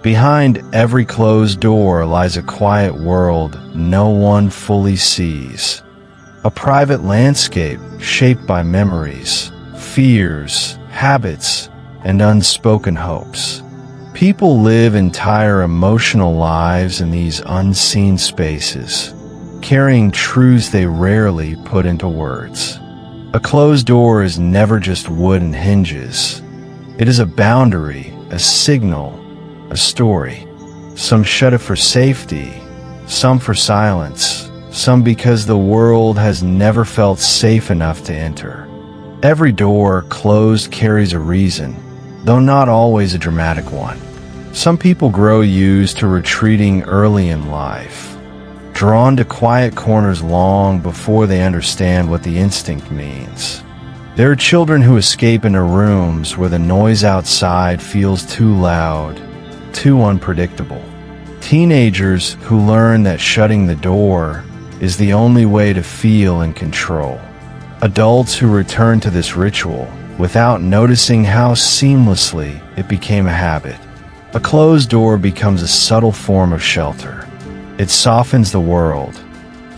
Behind every closed door lies a quiet world no one fully sees. A private landscape shaped by memories, fears, habits, and unspoken hopes. People live entire emotional lives in these unseen spaces, carrying truths they rarely put into words. A closed door is never just wood and hinges. It is a boundary, a signal, a story. Some shut it for safety, some for silence, some because the world has never felt safe enough to enter. Every door closed carries a reason, though not always a dramatic one. Some people grow used to retreating early in life, drawn to quiet corners long before they understand what the instinct means. There are children who escape into rooms where the noise outside feels too loud, too unpredictable. Teenagers who learn that shutting the door is the only way to feel in control. Adults who return to this ritual without noticing how seamlessly it became a habit. A closed door becomes a subtle form of shelter. It softens the world,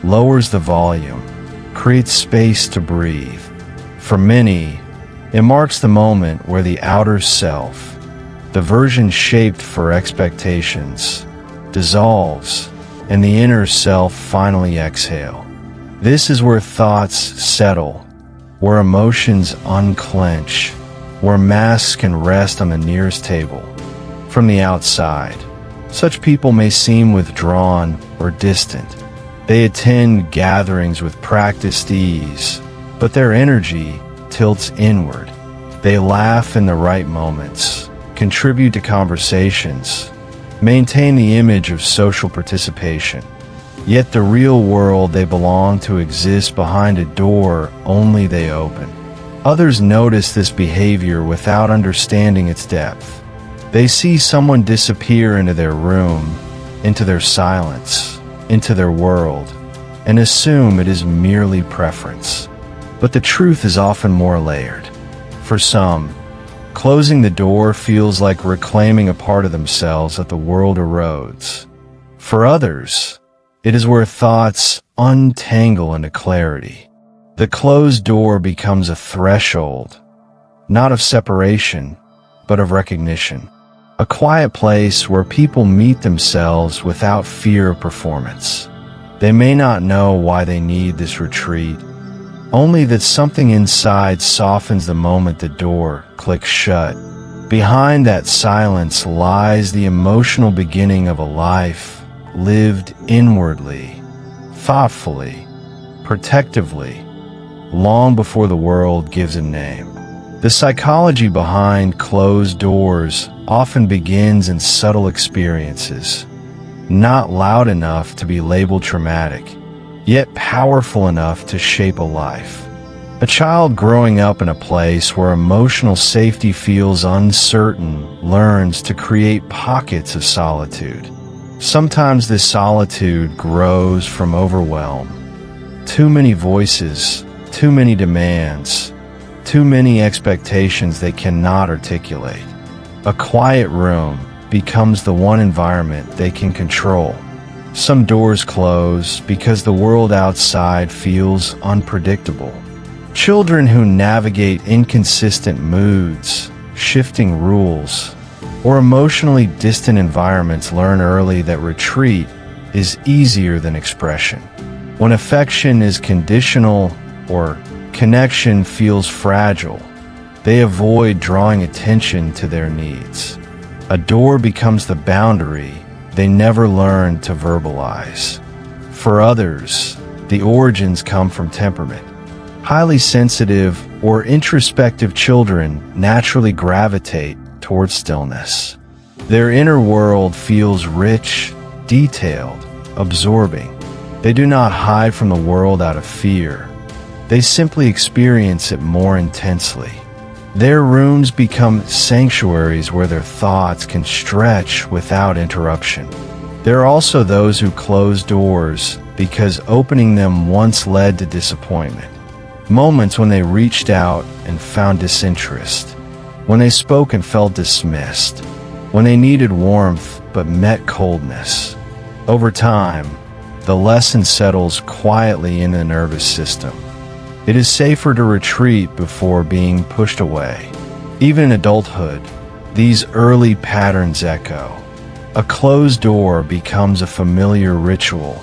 lowers the volume, creates space to breathe. For many, it marks the moment where the outer self, the version shaped for expectations, dissolves, and the inner self finally exhale. This is where thoughts settle, where emotions unclench, where masks can rest on the nearest table. From the outside, such people may seem withdrawn or distant. They attend gatherings with practiced ease, but their energy tilts inward. They laugh in the right moments, contribute to conversations, maintain the image of social participation. Yet the real world they belong to exists behind a door only they open. Others notice this behavior without understanding its depth. They see someone disappear into their room, into their silence, into their world, and assume it is merely preference. But the truth is often more layered. For some, closing the door feels like reclaiming a part of themselves that the world erodes. For others, it is where thoughts untangle into clarity. The closed door becomes a threshold, not of separation, but of recognition. A quiet place where people meet themselves without fear of performance. They may not know why they need this retreat, only that something inside softens the moment the door clicks shut. Behind that silence lies the emotional beginning of a life lived inwardly, thoughtfully, protectively, long before the world gives a name. The psychology behind closed doors often begins in subtle experiences, not loud enough to be labeled traumatic, yet powerful enough to shape a life. A child growing up in a place where emotional safety feels uncertain learns to create pockets of solitude. Sometimes this solitude grows from overwhelm. Too many voices, too many demands, too many expectations they cannot articulate. A quiet room becomes the one environment they can control. Some doors close because the world outside feels unpredictable. Children who navigate inconsistent moods, shifting rules, or emotionally distant environments learn early that retreat is easier than expression. When affection is conditional or connection feels fragile, they avoid drawing attention to their needs. A door becomes the boundary they never learned to verbalize. For others, the origins come from temperament. Highly sensitive or introspective children naturally gravitate towards stillness. Their inner world feels rich, detailed, absorbing. They do not hide from the world out of fear. They simply experience it more intensely. Their rooms become sanctuaries where their thoughts can stretch without interruption. There are also those who close doors because opening them once led to disappointment. Moments when they reached out and found disinterest. When they spoke and felt dismissed. When they needed warmth but met coldness. Over time, the lesson settles quietly in the nervous system. It is safer to retreat before being pushed away. Even in adulthood, these early patterns echo. A closed door becomes a familiar ritual,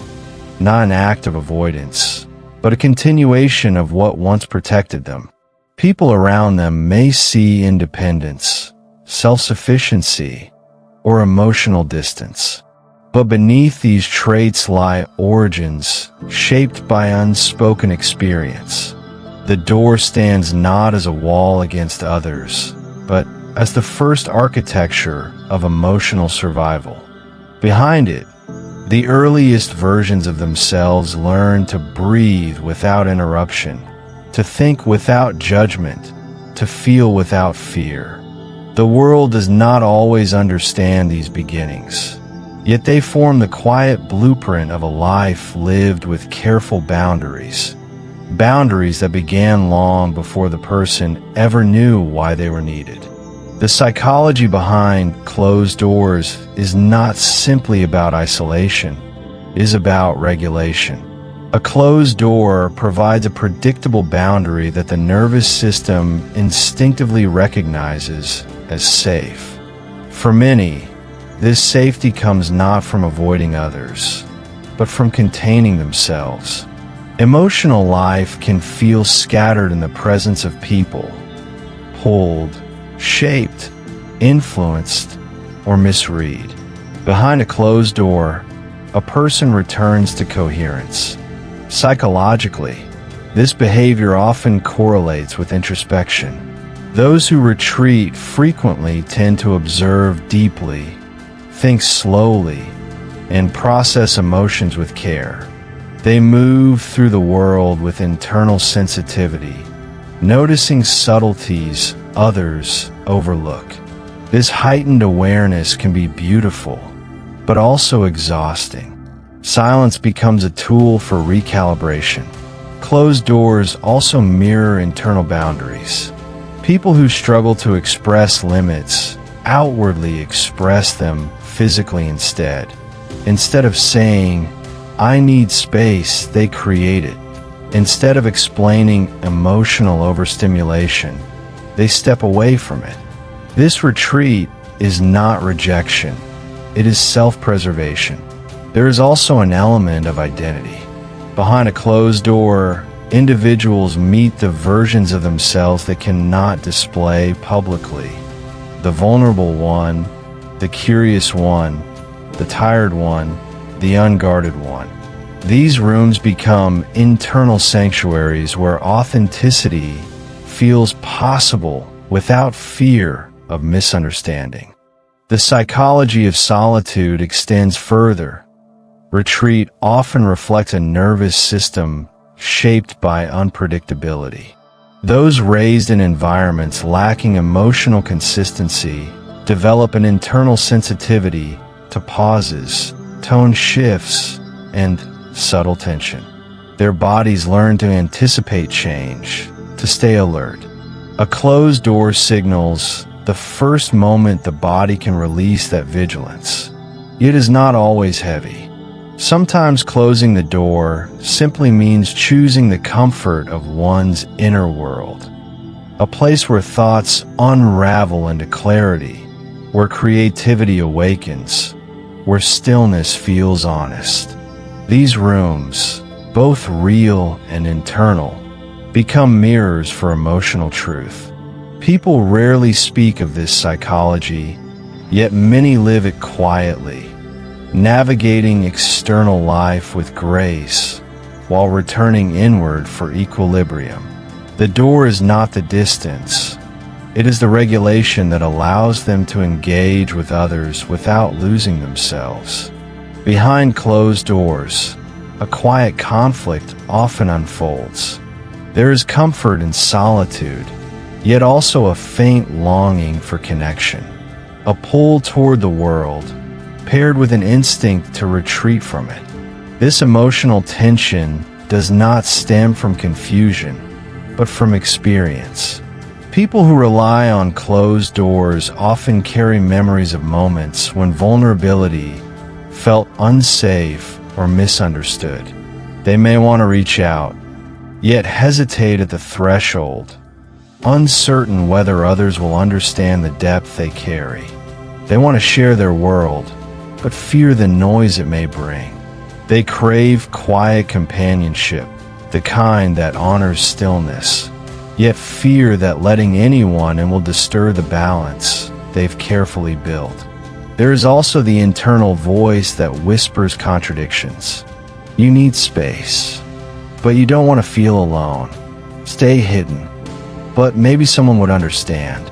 not an act of avoidance, but a continuation of what once protected them. People around them may see independence, self-sufficiency, or emotional distance. But beneath these traits lie origins shaped by unspoken experience. The door stands not as a wall against others, but as the first architecture of emotional survival. Behind it, the earliest versions of themselves learn to breathe without interruption, to think without judgment, to feel without fear. The world does not always understand these beginnings, yet they form the quiet blueprint of a life lived with careful boundaries. Boundaries that began long before the person ever knew why they were needed. The psychology behind closed doors is not simply about isolation, it is about regulation. A closed door provides a predictable boundary that the nervous system instinctively recognizes as safe. For many, this safety comes not from avoiding others, but from containing themselves. Emotional life can feel scattered in the presence of people, pulled, shaped, influenced, or misread. Behind a closed door, a person returns to coherence. Psychologically, this behavior often correlates with introspection. Those who retreat frequently tend to observe deeply, think slowly, and process emotions with care. They move through the world with internal sensitivity, noticing subtleties others overlook. This heightened awareness can be beautiful, but also exhausting. Silence becomes a tool for recalibration. Closed doors also mirror internal boundaries. People who struggle to express limits outwardly express them physically instead. Instead of saying, "I need space," they create it. Instead of explaining emotional overstimulation, they step away from it. This retreat is not rejection, it is self-preservation. There is also an element of identity. Behind a closed door, individuals meet the versions of themselves they cannot display publicly. The vulnerable one, the curious one, the tired one, the unguarded one. These rooms become internal sanctuaries where authenticity feels possible without fear of misunderstanding. The psychology of solitude extends further. Retreat often reflects a nervous system shaped by unpredictability. Those raised in environments lacking emotional consistency develop an internal sensitivity to pauses, tone shifts, and subtle tension. Their bodies learn to anticipate change, to stay alert. A closed door signals the first moment the body can release that vigilance. It is not always heavy. Sometimes closing the door simply means choosing the comfort of one's inner world, a place where thoughts unravel into clarity, where creativity awakens, where stillness feels honest. These rooms, both real and internal, become mirrors for emotional truth. People rarely speak of this psychology, yet many live it quietly, navigating external life with grace while returning inward for equilibrium. The door is not the distance. It is the regulation that allows them to engage with others without losing themselves. Behind closed doors, a quiet conflict often unfolds. There is comfort in solitude, yet also a faint longing for connection, a pull toward the world, paired with an instinct to retreat from it. This emotional tension does not stem from confusion, but from experience. People who rely on closed doors often carry memories of moments when vulnerability felt unsafe or misunderstood. They may want to reach out, yet hesitate at the threshold, uncertain whether others will understand the depth they carry. They want to share their world, but fear the noise it may bring. They crave quiet companionship, the kind that honors stillness, yet fear that letting anyone in will disturb the balance they've carefully built. There is also the internal voice that whispers contradictions. You need space, but you don't want to feel alone. Stay hidden, but maybe someone would understand.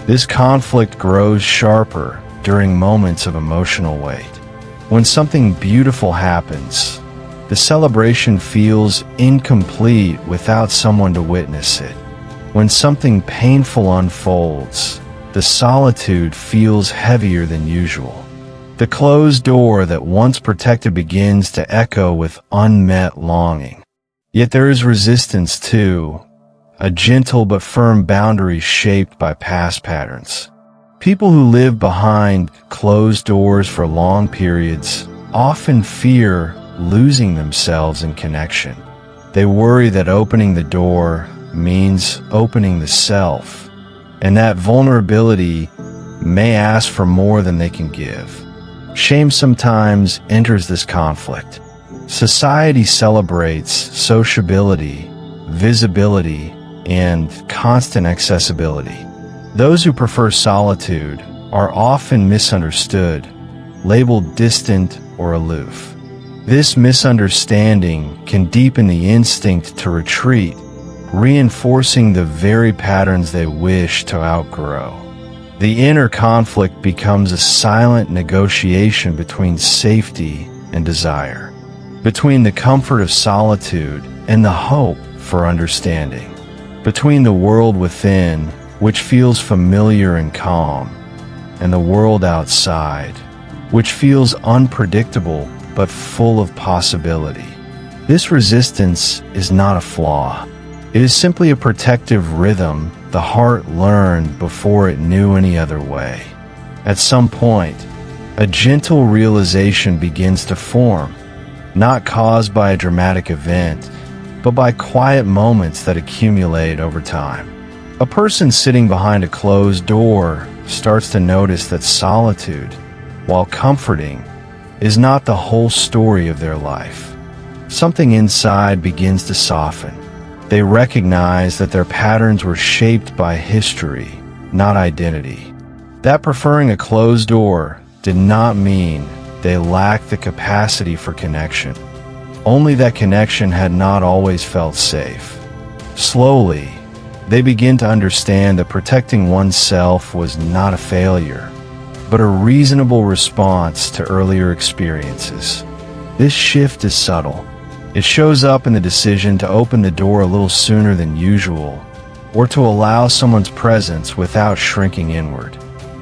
This conflict grows sharper during moments of emotional weight. When something beautiful happens, the celebration feels incomplete without someone to witness it. When something painful unfolds, the solitude feels heavier than usual. The closed door that once protected begins to echo with unmet longing. Yet there is resistance too, a gentle but firm boundary shaped by past patterns. People who live behind closed doors for long periods often fear losing themselves in connection. They worry that opening the door means opening the self, and that vulnerability may ask for more than they can give. Shame sometimes enters this conflict. Society celebrates sociability, visibility, and constant accessibility. Those who prefer solitude are often misunderstood, labeled distant or aloof. This misunderstanding can deepen the instinct to retreat, reinforcing the very patterns they wish to outgrow. The inner conflict becomes a silent negotiation between safety and desire, between the comfort of solitude and the hope for understanding, between the world within, which feels familiar and calm, and the world outside, which feels unpredictable but full of possibility. This resistance is not a flaw. It is simply a protective rhythm the heart learned before it knew any other way. At some point, a gentle realization begins to form, not caused by a dramatic event, but by quiet moments that accumulate over time. A person sitting behind a closed door starts to notice that solitude, while comforting, is not the whole story of their life. Something inside begins to soften. They recognize that their patterns were shaped by history, not identity. That preferring a closed door did not mean they lacked the capacity for connection. Only that connection had not always felt safe. Slowly, they begin to understand that protecting oneself was not a failure, but a reasonable response to earlier experiences. This shift is subtle. It shows up in the decision to open the door a little sooner than usual, or to allow someone's presence without shrinking inward.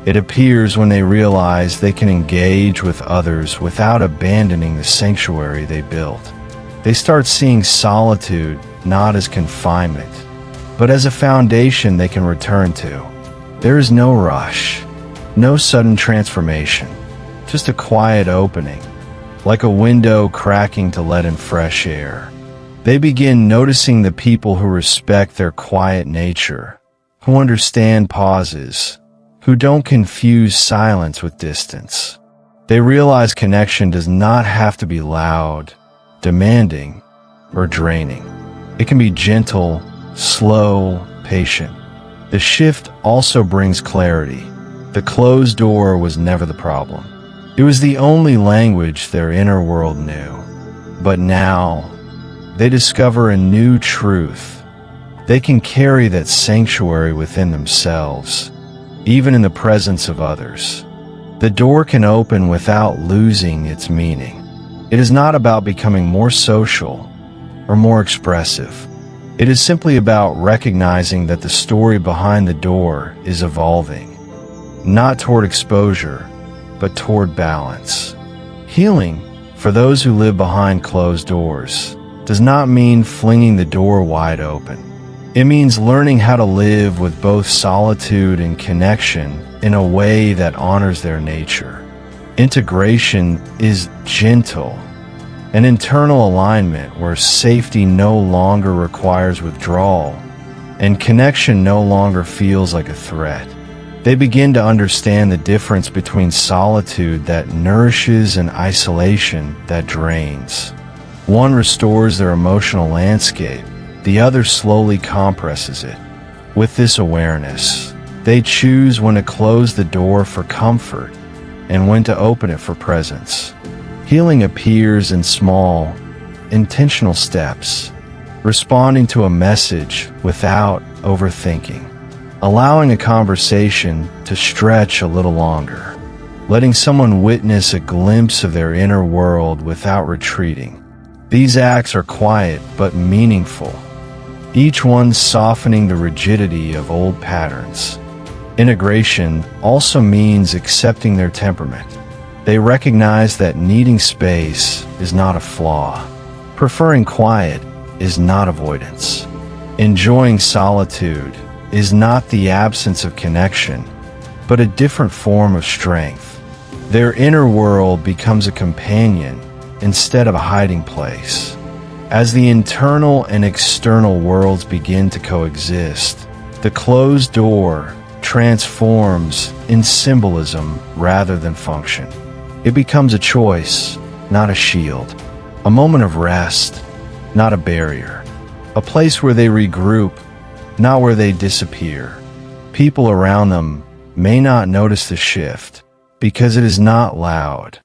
It appears when they realize they can engage with others without abandoning the sanctuary they built. They start seeing solitude not as confinement, but as a foundation they can return to. There is no rush, no sudden transformation, just a quiet opening, like a window cracking to let in fresh air. They begin noticing the people who respect their quiet nature, who understand pauses, who don't confuse silence with distance. They realize connection does not have to be loud, demanding, or draining. It can be gentle, slow, patient. The shift also brings clarity. The closed door was never the problem. It was the only language their inner world knew. But now, they discover a new truth. They can carry that sanctuary within themselves, even in the presence of others. The door can open without losing its meaning. It is not about becoming more social or more expressive. It is simply about recognizing that the story behind the door is evolving, not toward exposure, but toward balance. Healing, for those who live behind closed doors, does not mean flinging the door wide open. It means learning how to live with both solitude and connection in a way that honors their nature. Integration is gentle, an internal alignment where safety no longer requires withdrawal, and connection no longer feels like a threat. They begin to understand the difference between solitude that nourishes and isolation that drains. One restores their emotional landscape, the other slowly compresses it. With this awareness, they choose when to close the door for comfort and when to open it for presence. Healing appears in small, intentional steps, responding to a message without overthinking, allowing a conversation to stretch a little longer, letting someone witness a glimpse of their inner world without retreating. These acts are quiet but meaningful, each one softening the rigidity of old patterns. Integration also means accepting their temperament. They recognize that needing space is not a flaw. Preferring quiet is not avoidance. Enjoying solitude is not the absence of connection, but a different form of strength. Their inner world becomes a companion instead of a hiding place. As the internal and external worlds begin to coexist, the closed door transforms in symbolism rather than function. It becomes a choice, not a shield, a moment of rest, not a barrier, a place where they regroup, not where they disappear. People around them may not notice the shift because it is not loud.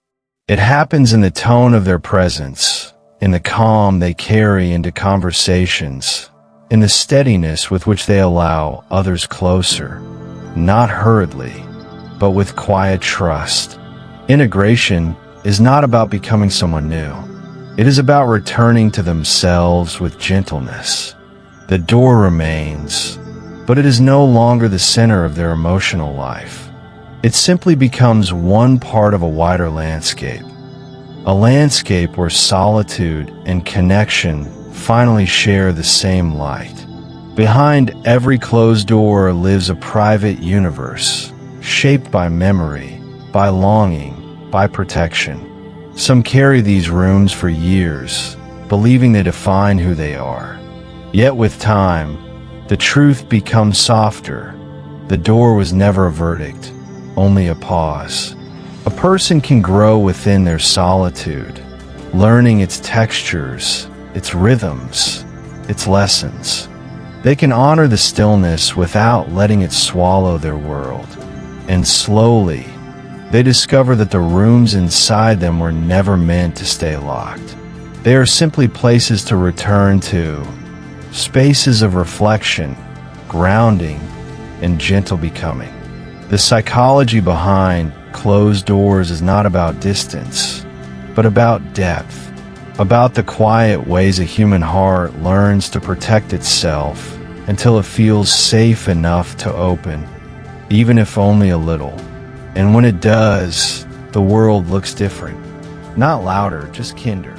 It happens in the tone of their presence, in the calm they carry into conversations, in the steadiness with which they allow others closer, not hurriedly, but with quiet trust. Integration is not about becoming someone new. It is about returning to themselves with gentleness. The door remains, but it is no longer the center of their emotional life. It simply becomes one part of a wider landscape, a landscape where solitude and connection finally share the same light. Behind every closed door lives a private universe, shaped by memory, by longing, by protection. Some carry these rooms for years, believing they define who they are. Yet with time, the truth becomes softer. The door was never a verdict, only a pause. A person can grow within their solitude, learning its textures, its rhythms, its lessons. They can honor the stillness without letting it swallow their world. And slowly, they discover that the rooms inside them were never meant to stay locked. They are simply places to return to, spaces of reflection, grounding, and gentle becoming. The psychology behind closed doors is not about distance, but about depth, about the quiet ways a human heart learns to protect itself until it feels safe enough to open, even if only a little. And when it does, the world looks different. Not louder, just kinder.